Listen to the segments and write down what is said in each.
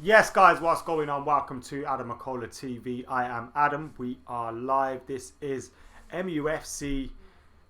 Yes, guys, what's going on? Welcome to AdamMcKola TV. I am Adam. We are live. This is MUFC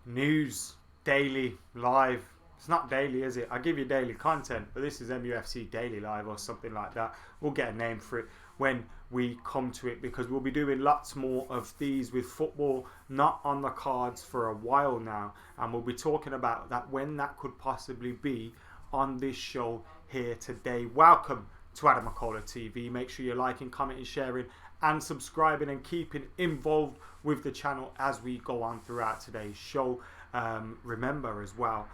News Daily Live. It's not daily, is it? I give you daily content, but this is MUFC Daily Live or something like that. We'll get a name for it when we come to it, because we'll be doing lots more of these with football not on the cards for a while now, and we'll be talking about that when that could possibly be on this show here today. Welcome to AdamMcKola TV. Make sure you're liking, commenting, sharing and subscribing and keeping involved with the channel as we go on throughout today's show. Remember as well,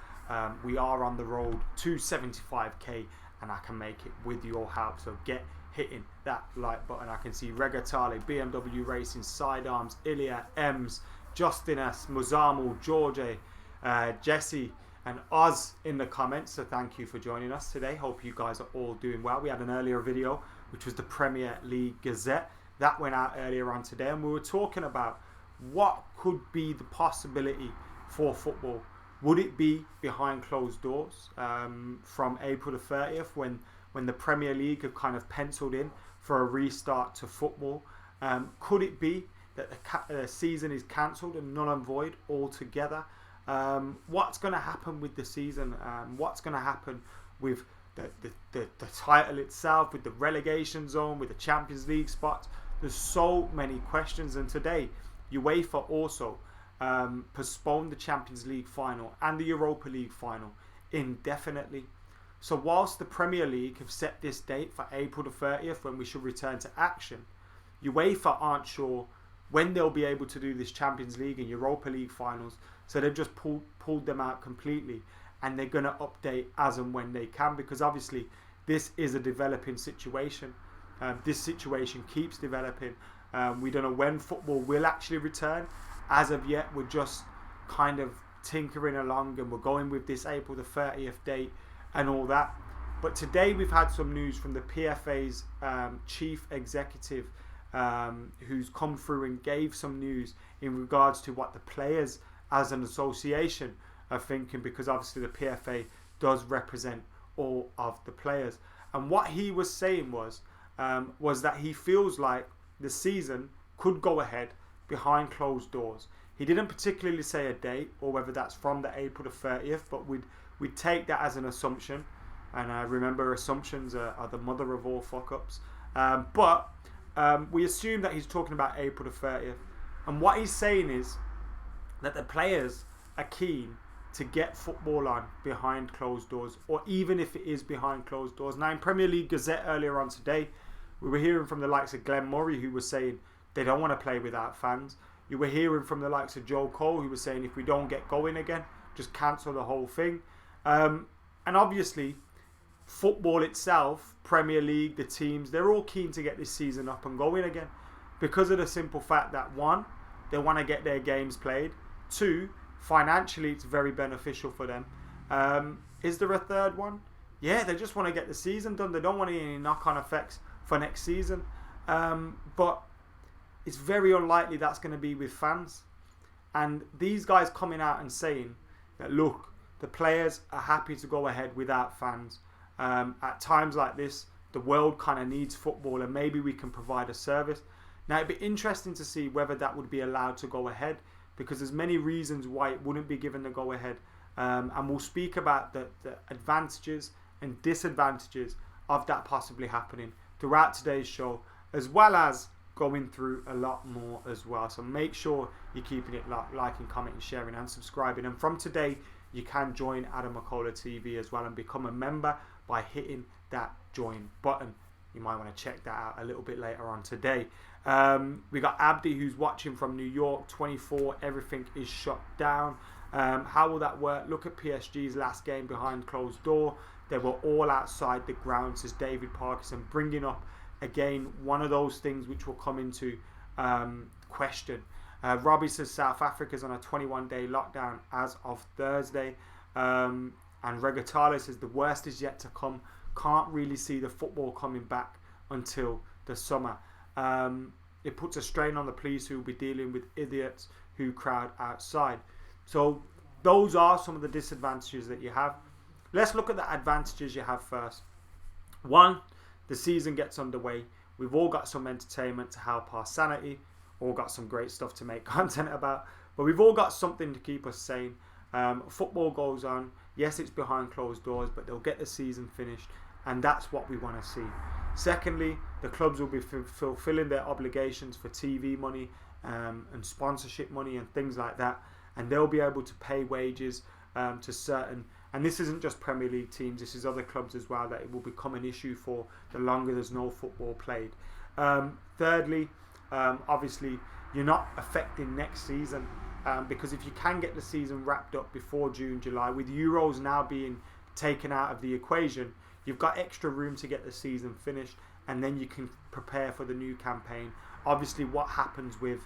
we are on the road to 75k and I can make it with your help, so get hitting that like button. I can see Regatale, BMW Racing, Sidearms, Ilya, Ems, Justin S, Muzamu, George, Jesse and Oz in the comments, so thank you for joining us today. Hope you guys are all doing well. We had an earlier video which was the Premier League Gazette that went out earlier on today, and we were talking about what could be the possibility for football. Would it be behind closed doors from April the 30th when the Premier League have kind of penciled in for a restart to football? Could it be that the season is cancelled and null and void altogether? What's going to happen with the season? What's going to happen with the title itself, with the relegation zone, with the Champions League spots? There's so many questions, and today UEFA also postponed the Champions League final and the Europa League final indefinitely. So whilst the Premier League have set this date for April the 30th when we should return to action, UEFA aren't sure when they'll be able to do this Champions League and Europa League finals, so they've just pulled them out completely, and they're going to update as and when they can, because obviously this is a developing situation. This situation keeps developing. We don't know when football will actually return. As of yet, we're just kind of tinkering along, and we're going with this April the 30th date and all that. But today we've had some news from the PFA's Chief Executive, who's come through and gave some news in regards to what the players as an association are thinking, because obviously the PFA does represent all of the players. And what he was saying was that he feels like the season could go ahead behind closed doors. He didn't particularly say a date or whether that's from the April the 30th, but we'd take that as an assumption. And remember, assumptions are the mother of all fuck-ups. But we assume that he's talking about April the 30th. And what he's saying is that the players are keen to get football on behind closed doors, or even if it is behind closed doors. Now, in Premier League Gazette earlier on today, we were hearing from the likes of Glenn Murray, who was saying they don't want to play without fans. You were hearing from the likes of Joe Cole, who was saying if we don't get going again, just cancel the whole thing. And obviously, football itself, Premier League, the teams, they're all keen to get this season up and going again, because of the simple fact that, one, they want to get their games played. Two, financially, it's very beneficial for them. Is there a third one? Yeah, they just want to get the season done. They don't want any knock-on effects for next season. But it's very unlikely that's going to be with fans. And these guys coming out and saying that, look, the players are happy to go ahead without fans. At times like this, the world kind of needs football, and maybe we can provide a service. Now, it'd be interesting to see whether that would be allowed to go ahead, because there's many reasons why it wouldn't be given the go ahead. And we'll speak about the advantages and disadvantages of that possibly happening throughout today's show, as well as going through a lot more as well. So make sure you're keeping it liking, commenting, sharing and subscribing. And from today, you can join AdamMcKola TV as well and become a member by hitting that join button. You might want to check that out a little bit later on today. We got Abdi, who's watching from New York, 24. Everything is shut down. How will that work? Look at PSG's last game behind closed door. They were all outside the ground, says David Parkinson, bringing up again one of those things which will come into question. Robbie says South Africa's on a 21-day lockdown as of Thursday. And Regatale says the worst is yet to come. Can't really see the football coming back until the summer. It puts a strain on the police, who will be dealing with idiots who crowd outside. So those are some of the disadvantages that you have. Let's look at the advantages you have first. One, the season gets underway. We've all got some entertainment to help our sanity, all got some great stuff to make content about, but we've all got something to keep us sane. Football goes on. Yes, it's behind closed doors, but they'll get the season finished, and that's what we want to see. Secondly, the clubs will be fulfilling their obligations for TV money and sponsorship money and things like that, and they'll be able to pay wages to certain, and this isn't just Premier League teams, this is other clubs as well, that it will become an issue for the longer there's no football played. Thirdly, obviously you're not affecting next season, because if you can get the season wrapped up before June, July, with Euros now being taken out of the equation, you've got extra room to get the season finished, and then you can prepare for the new campaign. Obviously, what happens with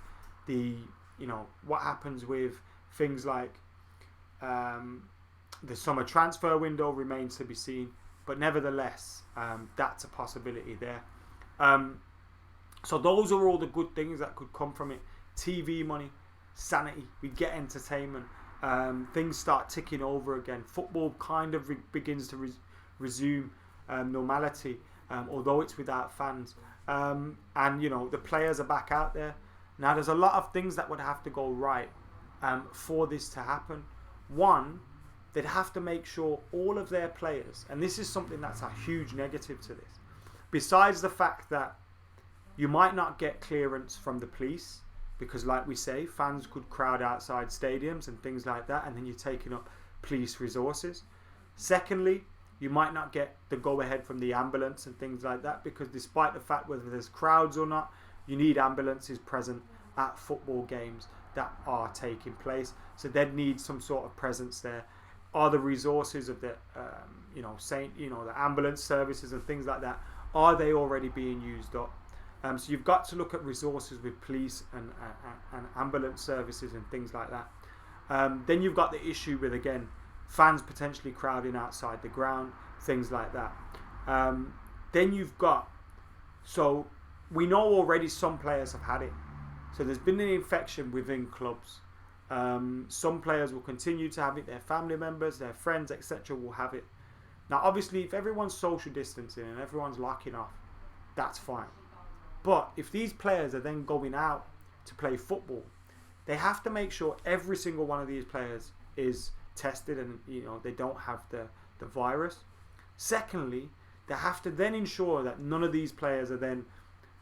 things like the summer transfer window remains to be seen, but nevertheless, that's a possibility there. So those are all the good things that could come from it. TV money, sanity, we get entertainment, things start ticking over again. Football kind of begins to resume normality, although it's without fans. And the players are back out there. Now there's a lot of things that would have to go right for this to happen. One, they'd have to make sure all of their players, and this is something that's a huge negative to this, besides the fact that you might not get clearance from the police, because like we say, fans could crowd outside stadiums and things like that, and then you're taking up police resources. Secondly, you might not get the go-ahead from the ambulance and things like that, because despite the fact whether there's crowds or not, you need ambulances present at football games that are taking place. So they'd need some sort of presence there. Are the resources of the, the ambulance services and things like that, are they already being used up? So you've got to look at resources with police and ambulance services and things like that. Then you've got the issue with, again, fans potentially crowding outside the ground, things like that. Then you've got, so we know already some players have had it. So there's been an infection within clubs. Some players will continue to have it, their family members, their friends, etc. will have it. Now obviously if everyone's social distancing and everyone's locking off, that's fine. But if these players are then going out to play football, they have to make sure every single one of these players is tested and they don't have the virus. Secondly, they have to then ensure that none of these players are then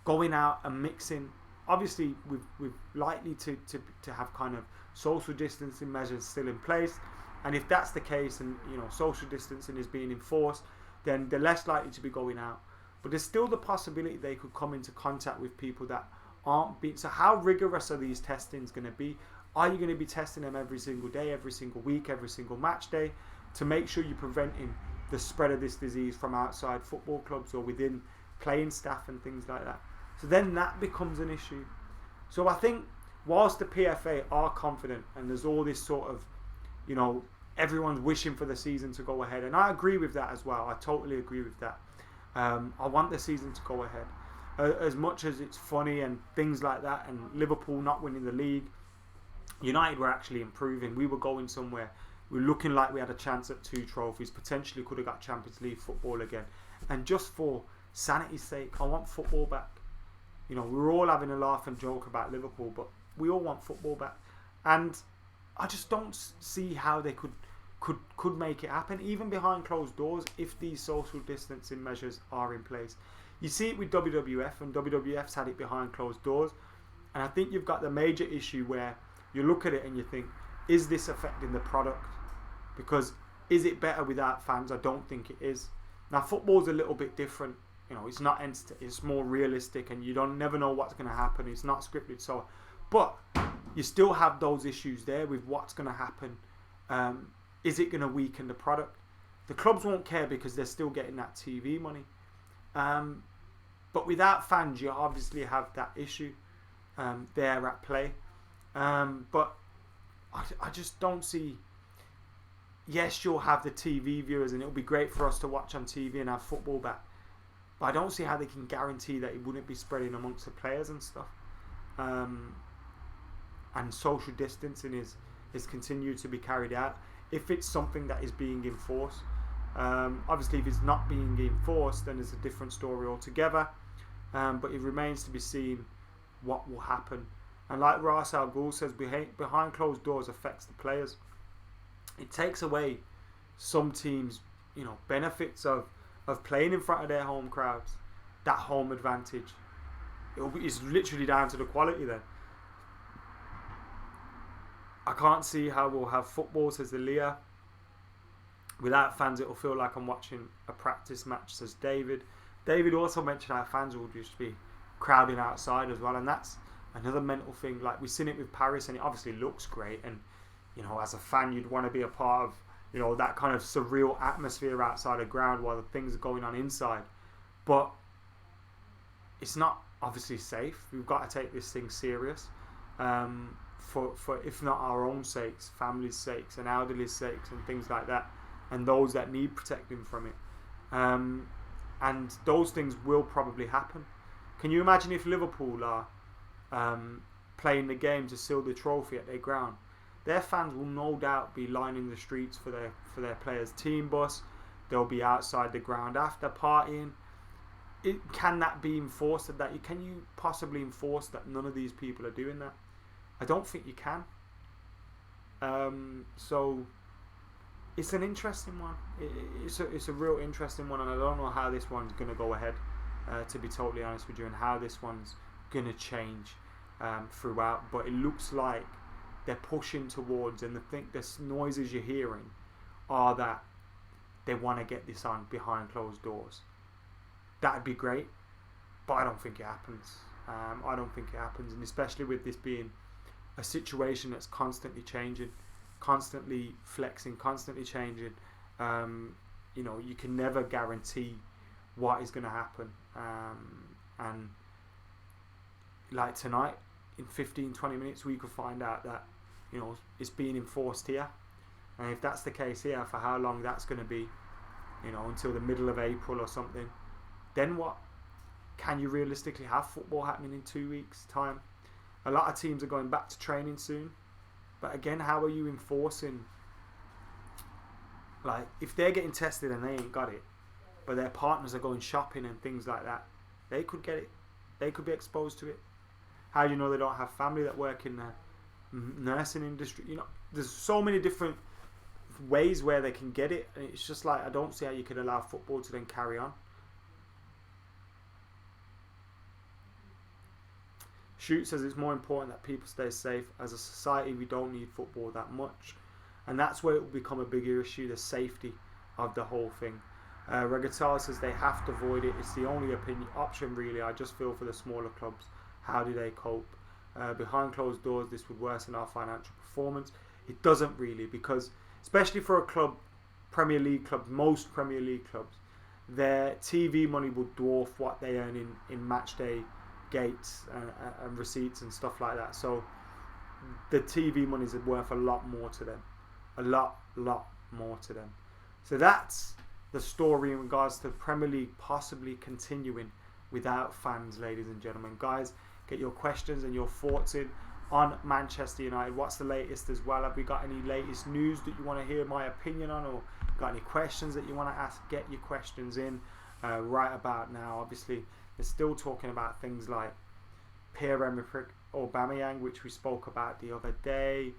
going out and mixing. Obviously, we're likely to have kind of social distancing measures still in place, and if that's the case and social distancing is being enforced, then they're less likely to be going out. But there's still the possibility they could come into contact with people that aren't being. So how rigorous are these testings going to be? Are you going to be testing them every single day, every single week, every single match day, to make sure you're preventing the spread of this disease from outside football clubs or within playing staff and things like that? So then that becomes an issue. So I think whilst the PFA are confident and there's all this sort of, everyone's wishing for the season to go ahead, and I agree with that as well. I totally agree with that. I want the season to go ahead. As much as it's funny and things like that, and Liverpool not winning the league, United were actually improving. We were going somewhere. We were looking like we had a chance at 2 trophies. Potentially could have got Champions League football again. And just for sanity's sake, I want football back. We were all having a laugh and joke about Liverpool, but we all want football back. And I just don't see how they could make it happen, even behind closed doors, if these social distancing measures are in place. You see it with WWF, and WWF's had it behind closed doors, and I think you've got the major issue where you look at it and you think, is this affecting the product? Because is it better without fans? I don't think it is. Now football's a little bit different. It's not it's more realistic, and you never know what's going to happen. It's not scripted, so but you still have those issues there with what's going to happen. Is it going to weaken the product? The clubs won't care because they're still getting that TV money. But without fans, you obviously have that issue there at play. But I just don't see. Yes, you'll have the TV viewers, and it'll be great for us to watch on TV and have football back. But I don't see how they can guarantee that it wouldn't be spreading amongst the players and stuff. And social distancing is continued to be carried out. If it's something that is being enforced, Obviously, if it's not being enforced, then it's a different story altogether. But it remains to be seen what will happen. And like Ras Al Ghul says, behind closed doors affects the players. It takes away some teams, benefits of playing in front of their home crowds. That home advantage. It's literally down to the quality then. I can't see how we'll have football, says Elia. Without fans, it'll feel like I'm watching a practice match, says David. David also mentioned how fans will just be crowding outside as well, and that's another mental thing. Like, we've seen it with Paris, and it obviously looks great, and as a fan you'd want to be a part of that kind of surreal atmosphere outside a ground while the things are going on inside. But it's not obviously safe. We've got to take this thing serious, for if not our own sakes, families' sakes, and elderly's sakes, and things like that, and those that need protecting from it. And those things will probably happen. Can you imagine if Liverpool are playing the game to seal the trophy at their ground? Their fans will no doubt be lining the streets for their players' team bus. They'll be outside the ground after partying. Can that be enforced? Can you possibly enforce that none of these people are doing that? I don't think you can. So it's an interesting one. It's a real interesting one, and I don't know how this one's going to go ahead, to be totally honest with you, and how this one's going to change throughout. But it looks like they're pushing towards, and the noises you're hearing are that they want to get this on behind closed doors. That'd be great, but I don't think it happens. I don't think it happens, and especially with this being a situation that's constantly changing, constantly flexing, constantly changing. You can never guarantee what is going to happen. And like tonight, in 15-20 minutes, we could find out that it's being enforced here, and if that's the case here, for how long that's going to be, until the middle of April or something, then what? Can you realistically have football happening in 2 weeks' time? A lot of teams are going back to training soon, but again, how are you enforcing? Like, if they're getting tested and they ain't got it, but their partners are going shopping and things like that, they could get it. They could be exposed to it. How do you know they don't have family that work in the nursing industry? There's so many different ways where they can get it, and it's just like, I don't see how you could allow football to then carry on. Shoot says it's more important that people stay safe. As a society, we don't need football that much, and that's where it will become a bigger issue, the safety of the whole thing. Regatal says they have to avoid it. It's the only option really. I just feel for the smaller clubs. How do they cope? Behind closed doors, this would worsen our financial performance. It doesn't really, because especially for a club, Premier League clubs, most Premier League clubs, their TV money will dwarf what they earn in match day gates and receipts and stuff like that. So the TV money is worth a lot more to them. A lot more to them. So that's the story in regards to Premier League possibly continuing without fans, ladies and gentlemen. Guys, get your questions and your thoughts in on Manchester United. What's the latest as well? Have we got any latest news that you want to hear my opinion on, or got any questions that you want to ask? Get your questions in right about now. Obviously, they're still talking about things like Pierre-Emerick Aubameyang, which we spoke about the other day.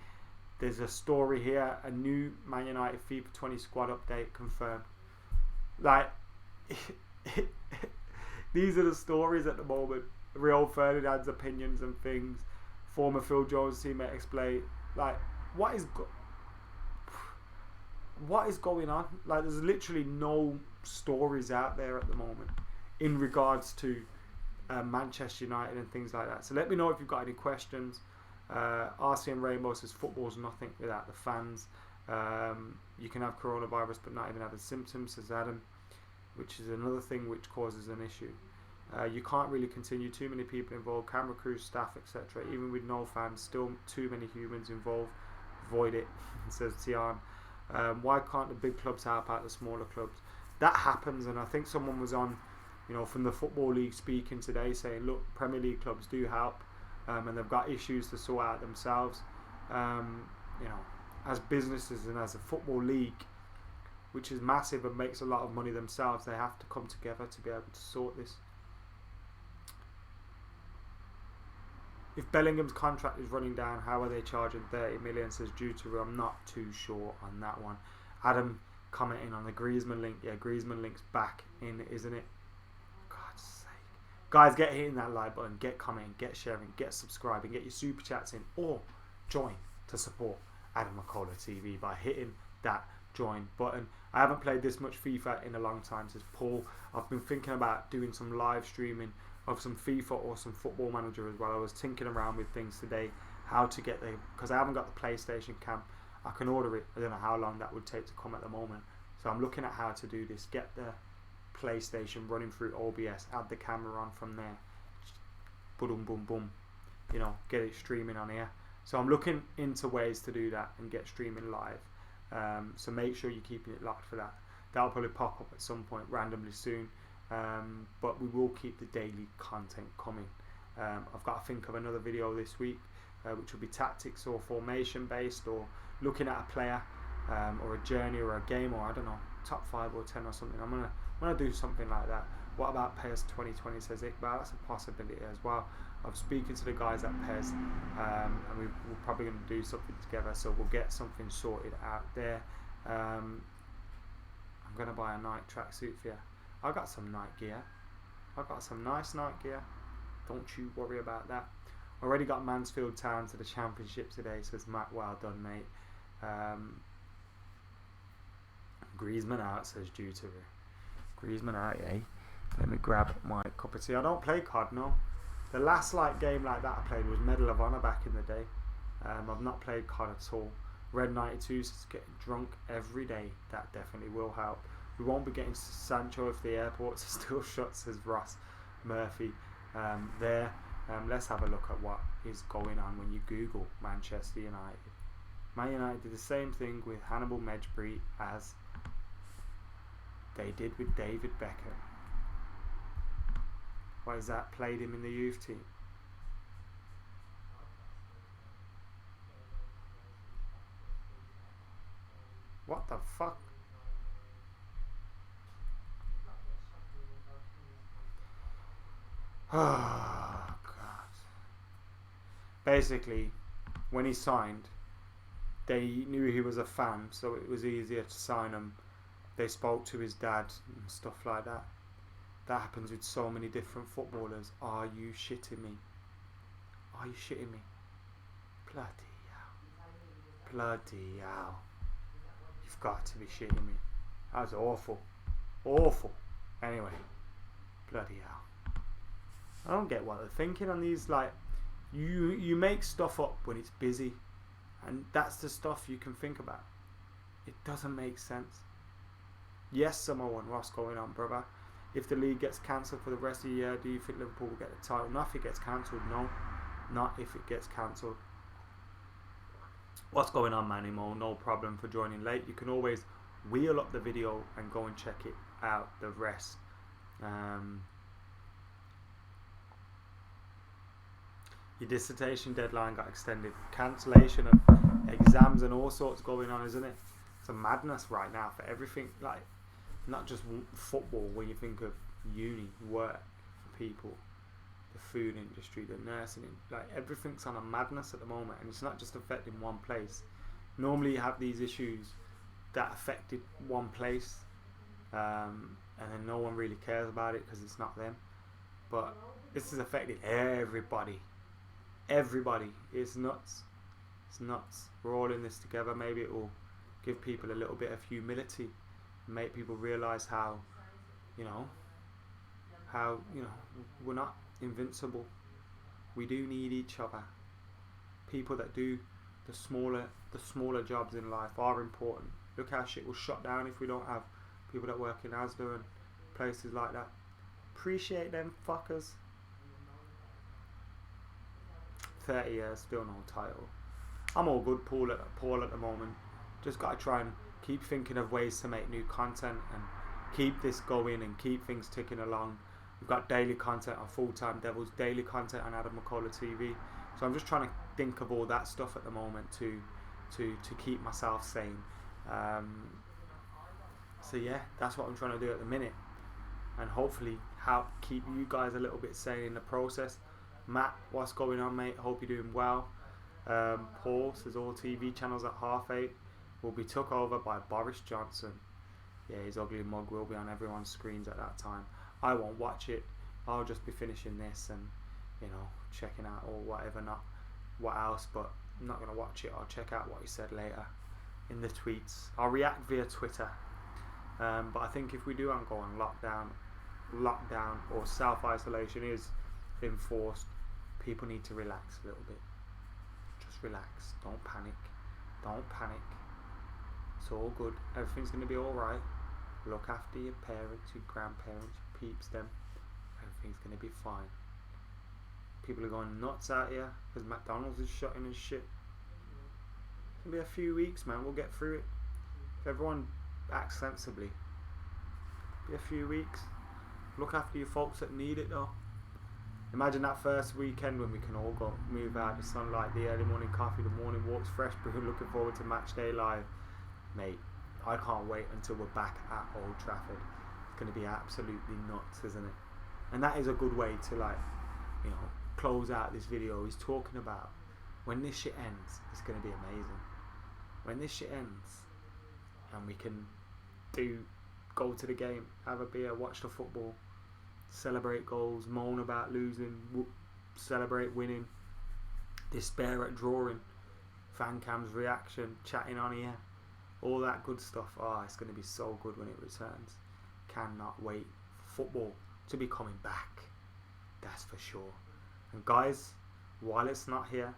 There's a story here, a new Man United FIFA 20 squad update confirmed. Like, these are the stories at the moment. Rio Ferdinand's opinions and things. Former Phil Jones teammate explain. Like, what is going on? Like, there's literally no stories out there at the moment in regards to Manchester United and things like that. So let me know if you've got any questions. RCM Rainbow says football's nothing without the fans. You can have coronavirus but not even have the symptoms, says Adam, which is another thing which causes an issue. You can't really continue, too many people involved, camera crews, staff, etc. Even with no fans, still too many humans involved. Avoid it, says Tian. Why can't the big clubs help out the smaller clubs? That happens, and I think someone was on, from the Football League speaking today, saying, look, Premier League clubs do help, and they've got issues to sort out themselves. As businesses and as a football league, which is massive and makes a lot of money themselves. They have to come together to be able to sort this. If Bellingham's contract is running down, how are they charging 30 million, says Juteru? I'm not too sure on that one. Adam commenting on the Griezmann link. Yeah, Griezmann link's back in, isn't it? God's sake. Guys, get hitting that like button, get commenting, get sharing, get subscribing, get your super chats in, or join to support AdamMcKola TV by hitting that join button. I haven't played this much FIFA in a long time, says Paul. I've been thinking about doing some live streaming of some FIFA or some Football Manager as well. I was tinkering around with things today, how to get the, because I haven't got the PlayStation cam. I can order it. I don't know how long that would take to come at the moment. So I'm looking at how to do this. Get the PlayStation running through OBS, add the camera on from there. Boom, boom, boom. You know, get it streaming on here. So I'm looking into ways to do that and get streaming live. So make sure you're keeping it locked for that. That'll probably pop up at some point randomly soon. But we will keep the daily content coming. I've got to think of another video this week, which will be tactics or formation based, or looking at a player, or a journey or a game, or I don't know, top 5 or 10 or something. I'm gonna do something like that. What about PES 2020, says Iqbal? That's a possibility as well. I'm speaking to the guys at PES, and we're probably going to do something together, so we'll get something sorted out there. I'm going to buy a night tracksuit for you. I got some night gear. I got some nice night gear. Don't you worry about that. Already got Mansfield Town to the championship today, says Matt. Well done, mate. Griezmann out, says Juteru. Griezmann out, eh? Let me grab my cup of tea. I don't play COD, no. The last game like that I played was Medal of Honor back in the day. I've not played COD at all. Red 92 says getting drunk every day. That definitely will help. We won't be getting Sancho if the airports are still shut, says Ross Murphy. Let's have a look at what is going on when you Google Manchester United. Man United did the same thing with Hannibal Mejbri as they did with David Beckham. What is that? Played him in the youth team. What the fuck? Oh God. Basically, when he signed, they knew he was a fan, so it was easier to sign him. They spoke to his dad and stuff like that. That happens with so many different footballers. Are you shitting me? Are you shitting me? Bloody hell. Bloody hell. You've got to be shitting me. That was awful. Awful. Anyway. Bloody hell. I don't get what they're thinking on these, you make stuff up when it's busy, and that's the stuff you can think about. It doesn't make sense. Yes, Samoan, what's going on, brother? If the league gets cancelled for the rest of the year, do you think Liverpool will get the title? Not if it gets cancelled, no. Not if it gets cancelled. What's going on, Manimo? No problem for joining late. You can always wheel up the video and go and check it out, the rest. Your dissertation deadline got extended. Cancellation of exams and all sorts going on, isn't it? It's a madness right now for everything. Not just football, when you think of uni, work for people, the food industry, the nursing, everything's on a madness at the moment, and it's not just affecting one place. Normally you have these issues that affected one place, and then no one really cares about it because it's not them. But this has affected everybody. Everybody. It's nuts. It's nuts. We're all in this together. Maybe it will give people a little bit of humility, make people realise how we're not invincible. We do need each other. People that do the smaller jobs in life are important. Look how shit was shut down if we don't have people that work in Asda and places like that. Appreciate them fuckers. 30 years, still no title. I'm all good, Paul at the moment. Just got to try and keep thinking of ways to make new content and keep this going and keep things ticking along. We've got daily content on Full Time Devils, daily content on AdamMcKola TV. So I'm just trying to think of all that stuff at the moment to keep myself sane. So yeah, that's what I'm trying to do at the minute, and hopefully help keep you guys a little bit sane in the process. Matt, what's going on, mate? Hope you're doing well. Paul says all TV channels at 8:30 will be took over by Boris Johnson. Yeah, his ugly mug will be on everyone's screens at that time. I won't watch it. I'll just be finishing this and, you know, checking out or whatever, not what else, but I'm not going to watch it. I'll check out what he said later in the tweets. I'll react via Twitter. But I think if we do go on lockdown or self-isolation is enforced, people need to relax a little bit. Just relax. Don't panic. Don't panic. It's all good. Everything's going to be alright. Look after your parents, your grandparents, your peeps them. Everything's going to be fine. People are going nuts out here because McDonald's is shutting and shit. It's going to be a few weeks, man. We'll get through it. If everyone acts sensibly. Be a few weeks. Look after your folks that need it though. Imagine that first weekend when we can all go move out, the sunlight, the early morning coffee, the morning walks, fresh brew, looking forward to match day live. Mate, I can't wait until we're back at Old Trafford. It's going to be absolutely nuts, isn't it? And that is a good way to, like, you know, close out this video. He's talking about when this shit ends, it's going to be amazing. When this shit ends and we can go to the game, have a beer, watch the football, celebrate goals, moan about losing, celebrate winning, despair at drawing, fan cams reaction, chatting on here, all that good stuff. Oh, it's going to be so good when it returns. Cannot wait for football to be coming back, that's for sure. And guys, while it's not here,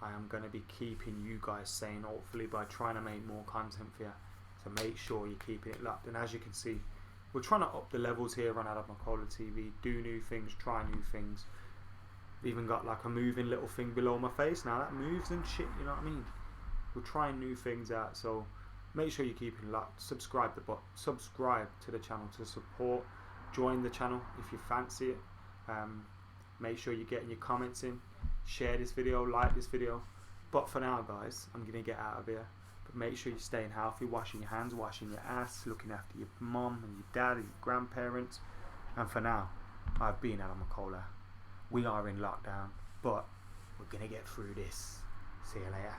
I am going to be keeping you guys sane, hopefully by trying to make more content for you. So make sure you're keeping it locked. And as you can see, we're trying to up the levels here on AdamMcKola TV, do new things, try new things. Even got like a moving little thing below my face now, that moves and shit, you know what I mean? We're trying new things out, so make sure you're keeping it locked. Subscribe to the channel to support. Join the channel if you fancy it. Make sure you're getting your comments in. Share this video, like this video. But for now, guys, I'm going to get out of here. But make sure you're staying healthy, washing your hands, washing your ass, looking after your mum and your dad and your grandparents. And for now, I've been AdamMcKola. We are in lockdown, but we're going to get through this. See you later.